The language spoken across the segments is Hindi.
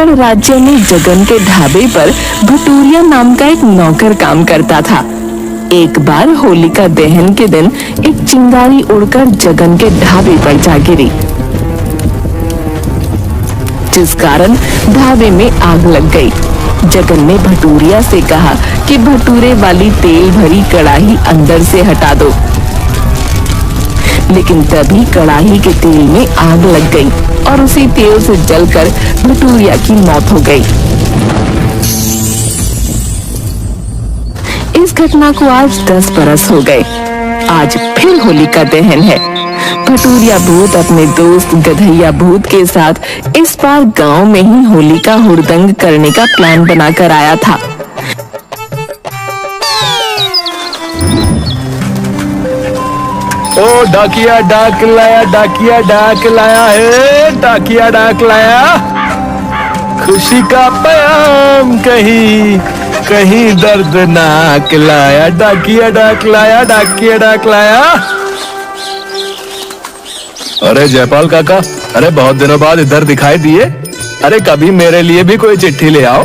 छत्तीसगढ़ राज्य में जगन के ढाबे पर भटूरिया नाम का एक नौकर काम करता था। एक बार होलिका दहन के दिन एक चिंगारी उड़कर जगन के ढाबे पर जा गिरी, जिस कारण ढाबे में आग लग गई। जगन ने भटूरिया से कहा कि भटूरे वाली तेल भरी कढ़ाई अंदर से हटा दो, लेकिन तभी कढ़ाई के तेल में आग लग गई और उसी तेल से जलकर भटूरिया की मौत हो गई। इस घटना को आज 10 बरस हो गए। आज फिर होलिका दहन है। भटूरिया भूत अपने दोस्त गधैया भूत के साथ इस बार गांव में ही होली का हुड़दंग करने का प्लान बनाकर आया था। ओ डाकिया डाक लाया, डाकिया डाक लाया है, डाकिया डाक लाया। खुशी का पैगाम कहीं कहीं दर्दनाक लाया, डाकिया डाक लाया, डाकिया डाक लाया। अरे जयपाल काका, अरे बहुत दिनों बाद इधर दिखाई दिए। अरे कभी मेरे लिए भी कोई चिट्ठी ले आओ।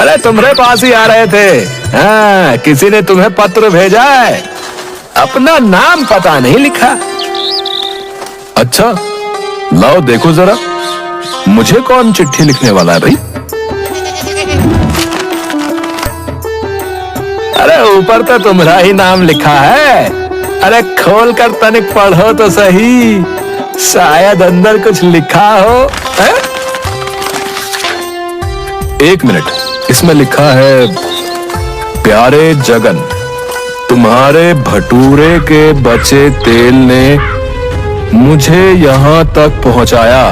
अरे तुम्हारे पास ही आ रहे थे। हाँ, किसी ने तुम्हें पत्र भेजा है, अपना नाम पता नहीं लिखा। अच्छा, लाओ देखो जरा, मुझे कौन चिट्ठी लिखने वाला है भाई? अरे ऊपर तो तुम्हारा ही नाम लिखा है। अरे खोल कर तनिक पढ़ो तो सही, शायद अंदर कुछ लिखा हो। है? एक मिनट, इसमें लिखा है, प्यारे जगन, तुम्हारे भटूरे के बचे तेल ने मुझे यहाँ तक पहुंचाया,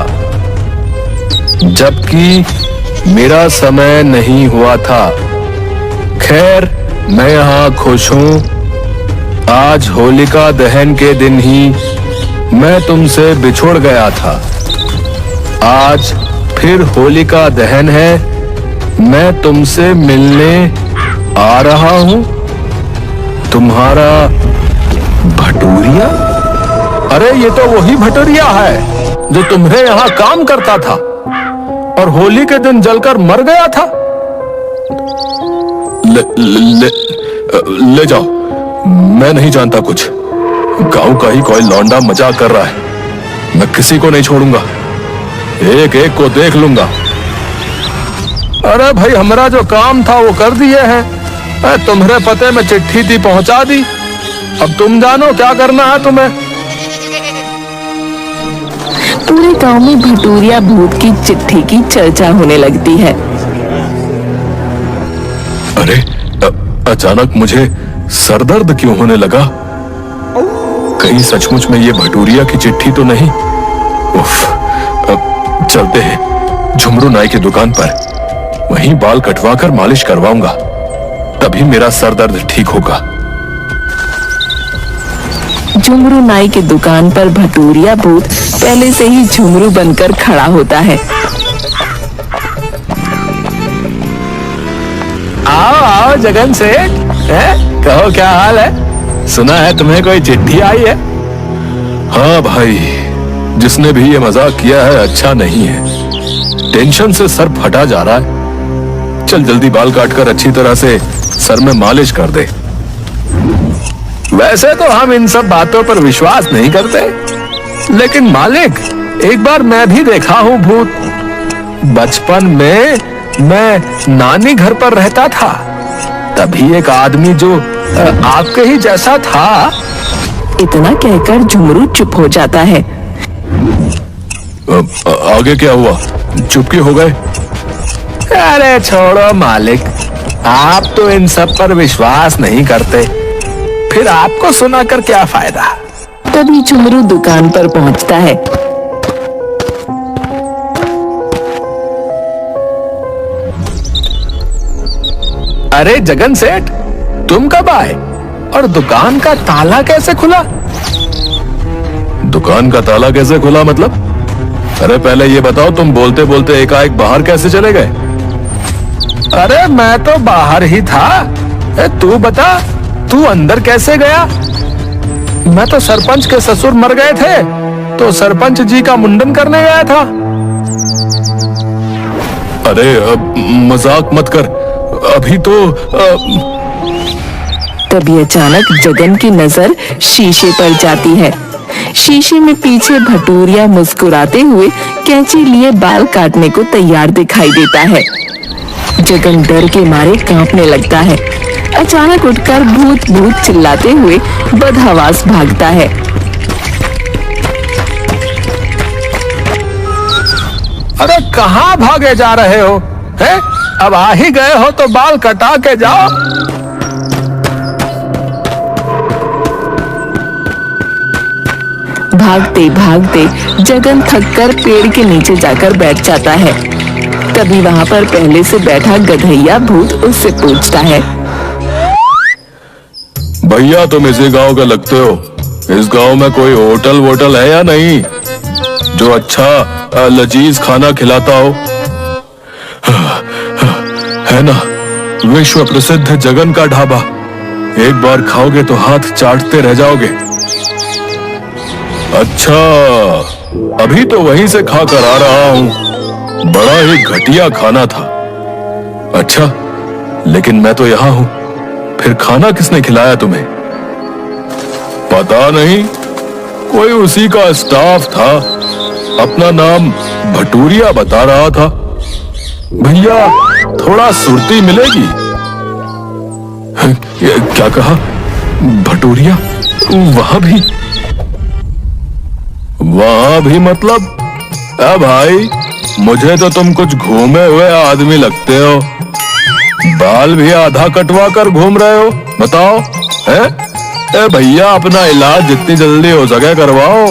जबकि मेरा समय नहीं हुआ था। खैर, मैं यहाँ खुश हूँ। आज होलिका दहन के दिन ही मैं तुमसे बिछुड़ गया था। आज फिर होलिका दहन है, मैं तुमसे मिलने आ रहा हूँ। तुम्हारा भटूरिया? अरे ये तो वही भटूरिया है जो तुम्हें यहाँ काम करता था और होली के दिन जलकर मर गया था। ले जाओ, मैं नहीं जानता कुछ। गांव का ही कोई लौंडा मजाक कर रहा है। मैं किसी को नहीं छोड़ूंगा, एक एक को देख लूंगा। अरे भाई, हमारा जो काम था वो कर दिए हैं। तुम्हारे पते में चिट्ठी थी, पहुंचा दी। अब तुम जानो क्या करना है तुम्हें। पूरे गांव में भटूरिया भूत की चिट्ठी की चर्चा होने लगती है। अरे अचानक मुझे सरदर्द क्यों होने लगा? कहीं सचमुच में ये भटूरिया की चिट्ठी तो नहीं? उफ, चलते हैं झुमरू नाई की दुकान पर, वहीं बाल कटवा कर मालिश करवाऊंगा, तभी मेरा सरदर्द ठीक होगा। झुमरू नाई की दुकान पर भटूरिया भूत पहले से ही झुमरू बनकर खड़ा होता है। आओ आओ जगन सेठ, कहो क्या हाल है? सुना है तुम्हें कोई चिट्ठी आई है? हाँ भाई, जिसने भी ये मजाक किया है अच्छा नहीं है। टेंशन से सर फटा जा रहा है। चल जल्दी बाल काटकर अच्छी तरह से सर में मालिश कर दे। वैसे तो हम इन सब बातों पर विश्वास नहीं करते, लेकिन मालिक, एक बार मैं भी देखा हूँ भूत। बचपन में मैं नानी घर पर रहता था, तभी एक आदमी जो आपके ही जैसा था। इतना कहकर झुमरू चुप हो जाता है। आगे क्या हुआ? चुप क्यों हो गए? अरे छोड़ो मालिक, आप तो इन सब पर विश्वास नहीं करते, फिर आपको सुनाकर क्या फायदा। तभी झुमरू दुकान पर पहुंचता है। अरे जगन सेठ, तुम कब आए और दुकान का ताला कैसे खुला? दुकान का ताला कैसे खुला मतलब? अरे पहले ये बताओ, तुम बोलते बोलते एकाएक बाहर कैसे चले गए? अरे मैं तो बाहर ही था। तू बता, तू अंदर कैसे गया? मैं तो सरपंच के ससुर मर गए थे, तो सरपंच जी का मुंडन करने गया था। अरे मजाक मत कर, अभी तो तभी अचानक जगन की नजर शीशे पर जाती है। शीशे में पीछे भटूरिया मुस्कुराते हुए कैंची लिए बाल काटने को तैयार दिखाई देता है। जगन डर के मारे कांपने लगता है। अचानक उठकर भूत भूत चिल्लाते हुए बदहवास भागता है। अरे कहाँ भागे जा रहे हो? हैं? अब आ ही गए हो तो बाल कटा के जाओ। भागते भागते जगन थककर पेड़ के नीचे जाकर बैठ जाता है। तभी वहाँ पर पहले से बैठा गधैया भूत उससे पूछता है, भैया तुम इसी गांव के लगते हो? इस गांव में कोई होटल वोटल है या नहीं जो अच्छा लजीज खाना खिलाता हो? है ना, विश्व प्रसिद्ध जगन का ढाबा। एक बार खाओगे तो हाथ चाटते रह जाओगे। अच्छा, अभी तो वहीं से खाकर आ रहा हूँ। बड़ा ही घटिया खाना था। अच्छा, लेकिन मैं तो यहाँ हूँ, फिर खाना किसने खिलाया तुम्हें? पता नहीं, कोई उसी का स्टाफ था, अपना नाम भटूरिया बता रहा था। भैया थोड़ा सुर्ती मिलेगी? क्या कहा? भटूरिया? वहां भी मतलब? भाई मुझे तो तुम कुछ घूमे हुए आदमी लगते हो। बाल भी आधा कटवा कर घूम रहे हो। बताओ, है भैया अपना इलाज जितनी जल्दी हो सके करवाओ।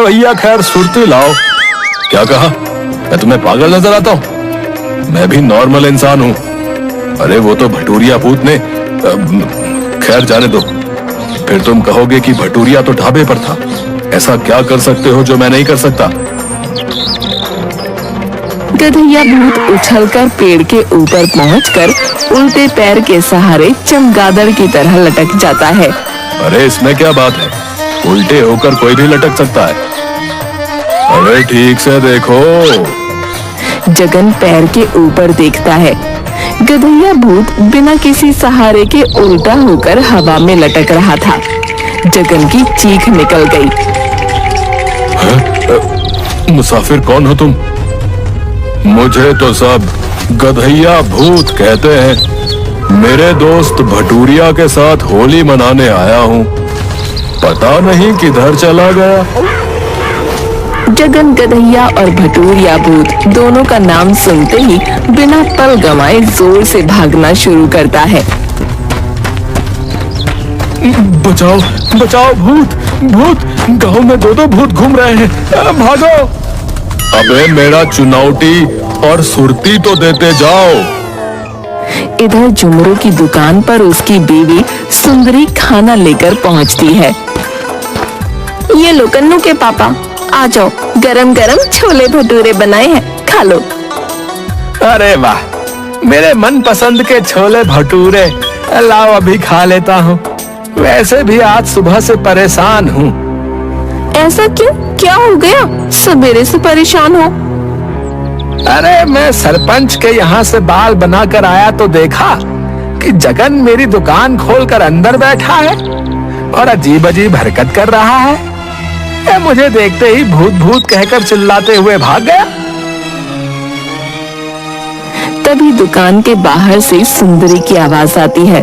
भैया खैर सुर्ती लाओ। क्या कहा? मैं तुम्हें पागल नजर आता हूँ? मैं भी नॉर्मल इंसान हूँ। अरे वो तो भटूरिया भूत ने, खैर जाने दो। फिर तुम कहोगे कि भटूरिया तो ढाबे पर था। ऐसा क्या कर सकते हो जो मैं नहीं कर सकता? गधैया भूत उछलकर पेड़ के ऊपर पहुंचकर उल्टे पैर के सहारे चमगादड़ की तरह लटक जाता है। अरे इसमें क्या बात है? उल्टे होकर कोई भी लटक सकता है। अरे ठीक से देखो। जगन पैर के ऊपर देखता है। गधैया भूत बिना किसी सहारे के उल्टा होकर हवा में लटक रहा था। जगन की चीख निकल गई। मुसाफिर कौन हो तुम? मुझे तो सब गधैया भूत कहते हैं। मेरे दोस्त भटूरिया के साथ होली मनाने आया हूँ। पता नहीं किधर चला गया। जगन गधैया और भटूरिया भूत दोनों का नाम सुनते ही बिना पल गंवाए जोर से भागना शुरू करता है। बचाओ बचाओ, भूत भूत, गांव में दो भूत घूम रहे हैं, भागो। अबे मेरा चुनौती और सुर्ती तो देते जाओ। इधर जुमरू की दुकान पर उसकी बीवी सुंदरी खाना लेकर पहुंचती है। ये लो कन्नू के पापा, आ जाओ, गरम गरम छोले भटूरे बनाए हैं, खा लो। अरे वाह, मेरे मन पसंद के छोले भटूरे, लाओ अभी खा लेता हूँ। वैसे भी आज सुबह से परेशान हूँ। ऐसा क्यों? क्या हो गया? सवेरे से परेशान हो? अरे मैं सरपंच के यहाँ से बाल बनाकर आया तो देखा कि जगन मेरी दुकान खोलकर अंदर बैठा है और अजीब अजीब हरकत कर रहा है। मुझे देखते ही भूत भूत कहकर चिल्लाते हुए भाग गया। तभी दुकान के बाहर से सुंदरी की आवाज आती है।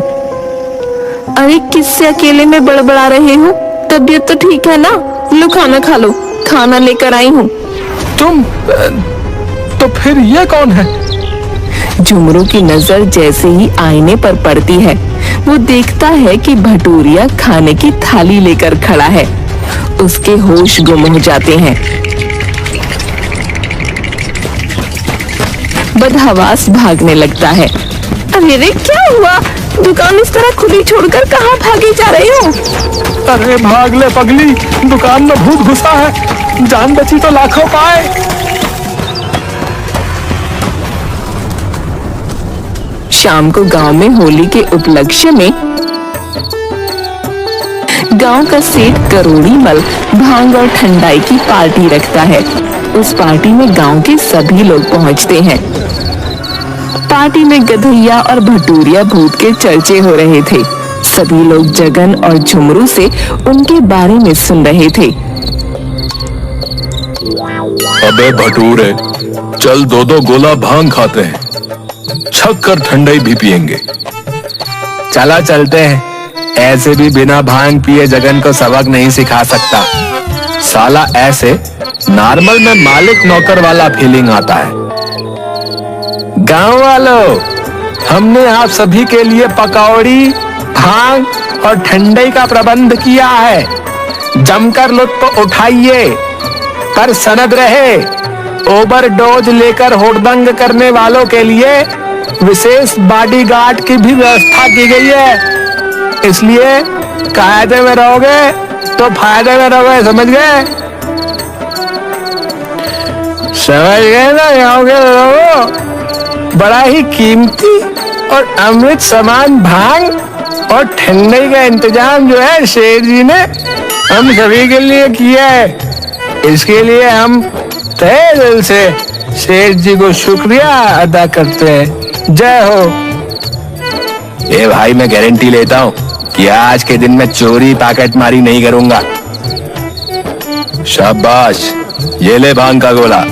अरे किससे अकेले में बड़बड़ा रहे हो? तबीयत तो ठीक है ना? लो खाना खा लो, खाना लेकर आई हूँ। तुम तो फिर ये कौन है? जुमरू की नजर जैसे ही आईने पर पड़ती है, वो देखता है कि भटूरिया खाने की थाली लेकर खड़ा है। उसके होश गुम हो जाते हैं। बदहवास भागने लगता है। अरे रे, क्या हुआ? दुकान इस तरह खुली छोड़कर कहाँ भागे जा रहे हो? अरे भाग ले पगली, दुकान में भूत घुसा है। जान बची तो लाखों पाए। शाम को गांव में होली के उपलक्ष्य में गांव का सेठ करोड़ीमल भांग और ठंडाई की पार्टी रखता है। उस पार्टी में गांव के सभी लोग पहुंचते हैं। पार्टी में गधैया और भटूरिया भूत के चर्चे हो रहे थे। सभी लोग जगन और झुमरू से उनके बारे में सुन रहे थे। अबे भटूरे, चल 2-2 गोला भांग खाते हैं, छक कर ठंडाई भी पियेंगे। चला चलते हैं, ऐसे भी बिना भांग पिए जगन को सबक नहीं सिखा सकता। साला ऐसे नॉर्मल में मालिक नौकर वाला फीलिंग आता है। गांव वालों, हमने आप सभी के लिए पकौड़ी, भांग और ठंडाई का प्रबंध किया है। जमकर लुत्फ उठाइए, पर सनद रहे, ओवरडोज लेकर होड़दंग करने वालों के लिए विशेष बॉडीगार्ड की भी व्यवस्था की गई है। इसलिए कायदे में रहोगे तो फायदे में रहोगे, समझ गए? समझ गए ना गाँव के लोगों? बड़ा ही कीमती और अमृत समान भांग और ठंडाई का इंतजाम जो है शेर जी ने हम सभी के लिए किया है। इसके लिए हम तहे दिल से शेर जी को शुक्रिया अदा करते हैं। जय हो। ए भाई, मैं गारंटी लेता हूँ कि आज के दिन में चोरी पैकेट मारी नहीं करूंगा। शाबाश, ये ले भांग का गोला।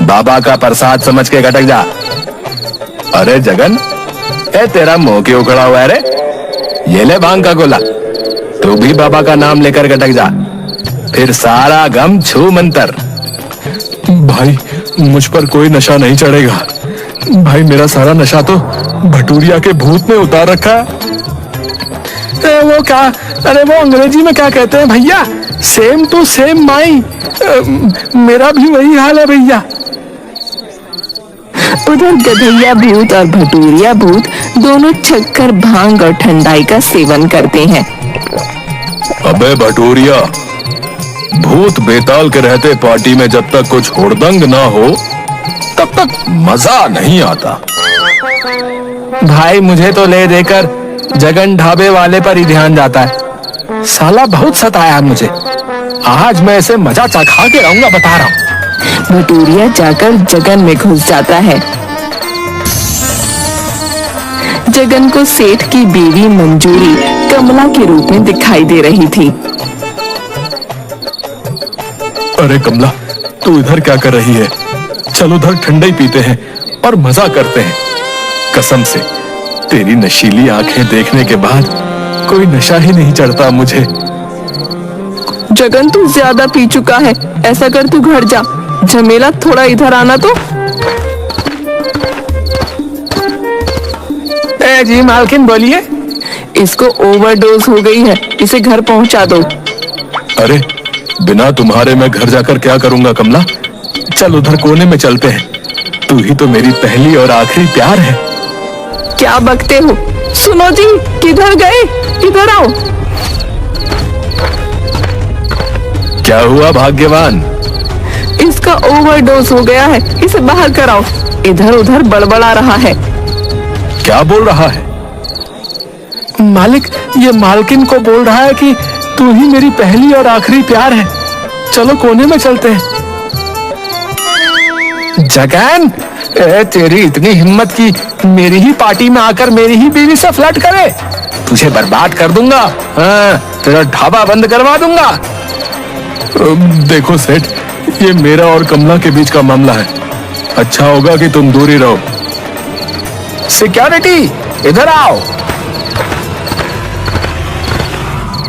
बाबा का प्रसाद समझ के गटक जा। अरे जगन, ए तेरा मुंह क्यों उखड़ा हुआ है रे? ये ले भांग का गोला, तू भी बाबा का नाम लेकर गटक जा, फिर सारा गम छू मंतर। भाई मुझ पर कोई नशा नहीं चढ़ेगा। भाई मेरा सारा नशा तो भटूरिया के भूत ने उतार रखा है। वो क्या, अरे वो अंग्रेजी में क्या कहते हैं भैया? Same to same my. मेरा भी वही हाल है भैया। उधर गधैया भूत और भटूरिया भूत दोनों छक्कर भांग और ठंडाई का सेवन करते हैं। अबे भटूरिया, भूत बेताल के रहते पार्टी में जब तक कुछ हुड़दंग ना हो तब तक मजा नहीं आता। भाई मुझे तो ले देकर जगन ढाबे वाले पर ही ध्यान जाता है। साला बहुत सताया मुझे। आज मैं इसे मजा चखा के रहूंगा, बता रहा हूँ। भटूरिया जाकर जगन में घुस जाता है। जगन को सेठ की बीवी मंजूरी कमला के रूप में दिखाई दे रही थी। अरे कमला, तू इधर क्या कर रही है? चल उधर ठंडाई पीते हैं और मजा करते हैं। कसम से तेरी नशीली आंखें देखने के बाद कोई नशा ही नहीं चढ़ता मुझे। जगन तू ज्यादा पी चुका है, ऐसा कर तू घर जा। झमेला, थोड़ा इधर आना तो। जी मालकिन बोलिए। इसको ओवरडोज हो गई है, इसे घर पहुंचा दो। अरे बिना तुम्हारे मैं घर जाकर क्या करूंगा कमला? चल उधर कोने में चलते हैं, तू ही तो मेरी पहली और आखिरी प्यार है। क्या बकते हो? सुनो जी, किधर गए? इधर आओ। क्या हुआ भाग्यवान? इसका ओवरडोज हो गया है, इसे बाहर कराओ। इधर उधर बड़बड़ा रहा है। क्या बोल रहा है? मालिक, ये मालकिन को बोल रहा है कि तू ही मेरी पहली और आखिरी प्यार है। चलो कोने में चलते हैं। जगन, तेरी इतनी हिम्मत की मेरी ही पार्टी में आकर मेरी ही बीवी से फ्लर्ट करे? तुझे बर्बाद कर दूंगा। हाँ, तेरा ढाबा बंद करवा दूंगा। देखो सेठ, ये मेरा और कमला के बीच का मामला है। अच्छा होगा कि तुम दूर ही रहो। सिक्योरिटी, इधर आओ।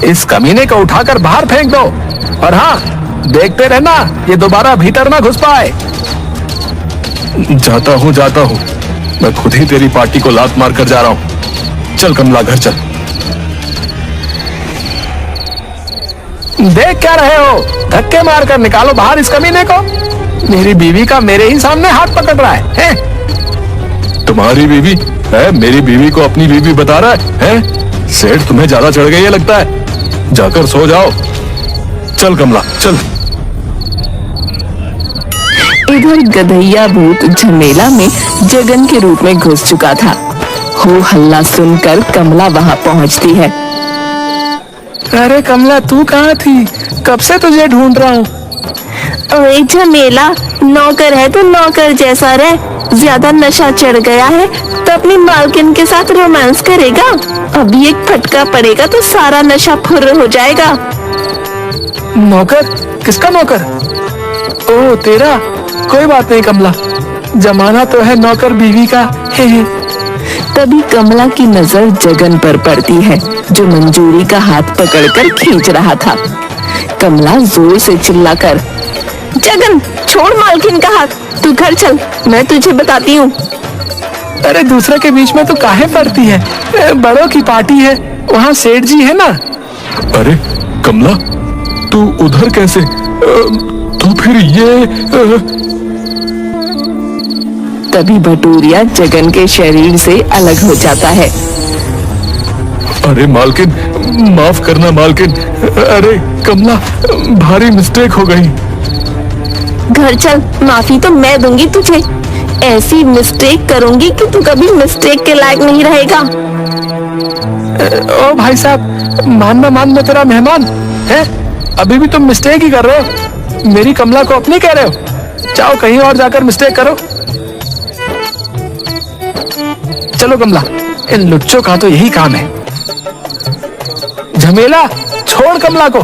इस कमीने को उठाकर बाहर फेंक दो, और हाँ, देखते रहना ये दोबारा भीतर ना घुस पाए। जाता हूँ, मैं खुद ही तेरी पार्टी को लात मार कर जा रहा हूँ। चल कमला, घर चल। देख क्या रहे हो? धक्के मारकर निकालो बाहर इस कमीने को। मेरी बीवी का मेरे ही सामने हाथ पकड़ रहा है? तुम्हारी बीवी है? मेरी बीवी को अपनी बीवी बता रहा है? सेठ तुम्हें ज्यादा चढ़ गई है लगता है। जाकर सो जाओ। चल कमला, चल। इधर गधैया भूत झमेला में जगन के रूप में घुस चुका था। हो हल्ला सुनकर कमला वहां पहुंचती है। अरे कमला, तू कहाँ थी? कब से तुझे ढूंढ रहा हूँ। ओए झमेला, नौकर है तो नौकर जैसा रह। ज्यादा नशा चढ़ गया है तो अपनी मालकिन के साथ रोमांस करेगा। अभी एक फटका पड़ेगा तो सारा नशा फुर्र हो जाएगा। नौकर? किसका नौकर? ओ तेरा। कोई बात नहीं कमला, जमाना तो है नौकर बीवी का। हे। तभी कमला की नजर जगन पर पड़ती है, जो मंजूरी का हाथ पकड़कर खींच रहा था। कमला जोर से चिल्लाकर, जगन छोड़ मालकिन का हाथ, तू घर चल, मैं तुझे बताती हूँ। अरे दूसरे के बीच में तो काहे पड़ती है? बड़ों की पार्टी है, वहाँ सेठ जी है ना। अरे कमला, तू उधर कैसे? तो फिर ये तभी भटूरिया जगन के शरीर से अलग हो जाता है। अरे मालकिन, माफ करना मालकिन। अरे कमला, भारी मिस्टेक हो गई। घर चल, माफी तो मैं दूंगी तुझे। ऐसी मिस्टेक करूंगी कि तू कभी मिस्टेक के लायक नहीं रहेगा। ओ भाई साहब, मान मैं तेरा मेहमान है। अभी भी तुम मिस्टेक ही कर रहे हो। मेरी कमला को अपनी कह रहे हो। जाओ कहीं और जाकर मिस्टेक करो। चलो कमला, इन लुच्चों का तो यही काम है। झमेला, छोड़ कमला को।